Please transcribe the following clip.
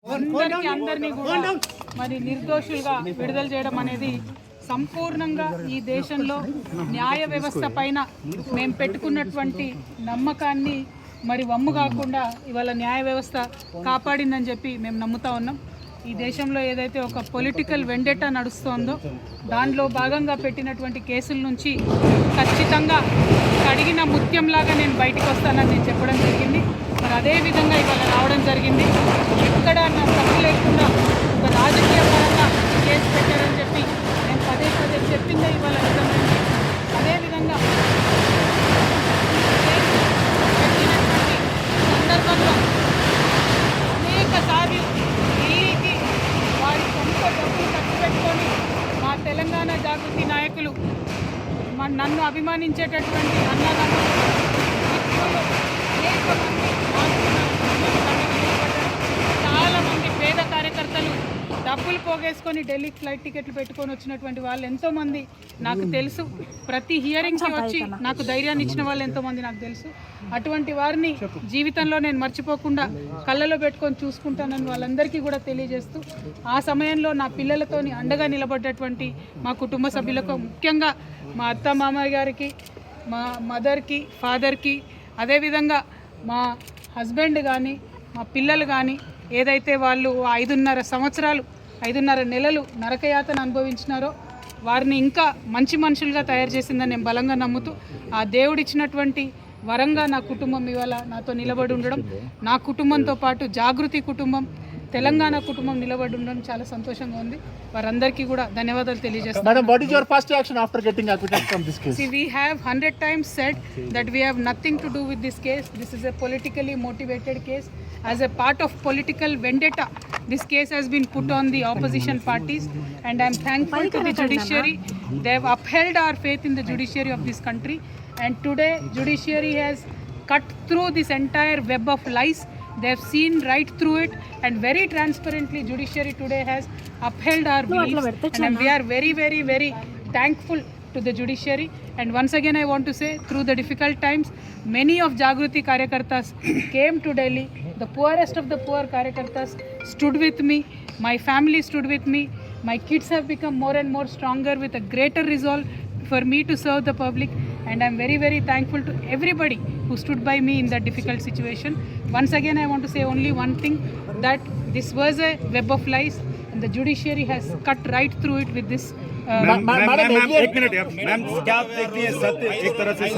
అందరినీ కూడా మరి నిర్దోషులుగా విడుదల చేయడం అనేది సంపూర్ణంగా ఈ దేశంలో న్యాయ వ్యవస్థ పైన మేము పెట్టుకున్నటువంటి నమ్మకాన్ని మరి వమ్ము కాకుండా ఇవాళ న్యాయ వ్యవస్థ కాపాడిందని చెప్పి మేము నమ్ముతా ఉన్నాం. ఈ దేశంలో ఏదైతే ఒక పొలిటికల్ వెండెటా నడుస్తోందో దానిలో భాగంగా పెట్టినటువంటి కేసుల నుంచి ఖచ్చితంగా కడిగిన ముత్యంలాగా నేను బయటకు వస్తానని నేను చెప్పడం జరిగింది. మరి అదేవిధంగా ఇవాళ రావడం జరిగింది. ఎక్కడ నా తప్పు లేకుండా ఒక రాజకీయ పరంగా కేసు పెట్టారని చెప్పి నేను పదే పదే చెప్పిందే ఇవాళ నిజమైంది. అదేవిధంగా పెట్టినటువంటి సందర్భంలో అనేక సార్లు ఢిల్లీకి వారి సొంత డబ్బులు ఖర్చు పెట్టుకొని మా తెలంగాణ జాగృతి నాయకులు నన్ను అభిమానించేటటువంటి అన్నదమ్ములు అనేక మంది చాలామంది పేద కార్యకర్తలు డబ్బులు పోగేసుకొని ఢిల్లీకి ఫ్లైట్ టికెట్లు పెట్టుకొని వచ్చినటువంటి వాళ్ళు ఎంతోమంది నాకు తెలుసు. ప్రతి హియరింగ్కి వచ్చి నాకు ధైర్యాన్ని ఇచ్చిన వాళ్ళు ఎంతోమంది నాకు తెలుసు. అటువంటి వారిని జీవితంలో నేను మర్చిపోకుండా కళ్ళలో పెట్టుకొని చూసుకుంటానని వాళ్ళందరికీ కూడా తెలియజేస్తూ ఆ సమయంలో నా పిల్లలతోని అండగా నిలబడ్డటువంటి మా కుటుంబ సభ్యులకు, ముఖ్యంగా మా అత్త మామయ్య గారికి, మా మదర్కి, ఫాదర్కి, అదేవిధంగా మా హస్బెండ్ కానీ మా పిల్లలు కానీ ఏదైతే వాళ్ళు 5.5 నెలలు నరకయాతన అనుభవించినారో వారిని ఇంకా మంచి మనుషులుగా తయారు చేసిందని నేను బలంగా నమ్ముతూ ఆ దేవుడిచ్చినటువంటి వరంగా నా కుటుంబం ఇవాళ నాతో నిలబడి ఉండడం, నా కుటుంబంతో పాటు జాగృతి కుటుంబం, తెలంగాణ కుటుంబం నిలబడి ఉండడం చాలా సంతోషంగా ఉంది. వారందరికీ కూడా ధన్యవాదాలు తెలియజేస్తాను. Madam, what is your first action after getting acquitted from this case? See, we have 100 times said that we have nothing to do with this case. This is a politically motivated case. As a part of political vendetta, this case has been put on the opposition parties, and I am thankful to the judiciary. They have upheld our faith in the judiciary of this country, and today judiciary has cut through this entire web of lies. They have seen right through it, and very transparently judiciary today has upheld our beliefs, and we are very, very, very thankful to the judiciary. And once again I want to say, through the difficult times, many of Jagruti Karyakartas came to Delhi. The poorest of the poor Karyakartas stood with me. My family stood with me. My kids have become more and more stronger with a greater resolve for me to serve the public, and I am very, very thankful to everybody who stood by me in that difficult situation. Once again I want to say only one thing, that this was a web of lies, and the judiciary has cut right through it with this. Ma'am एक minute, ma'am क्या आप देखती हैं सत्य एक तरह से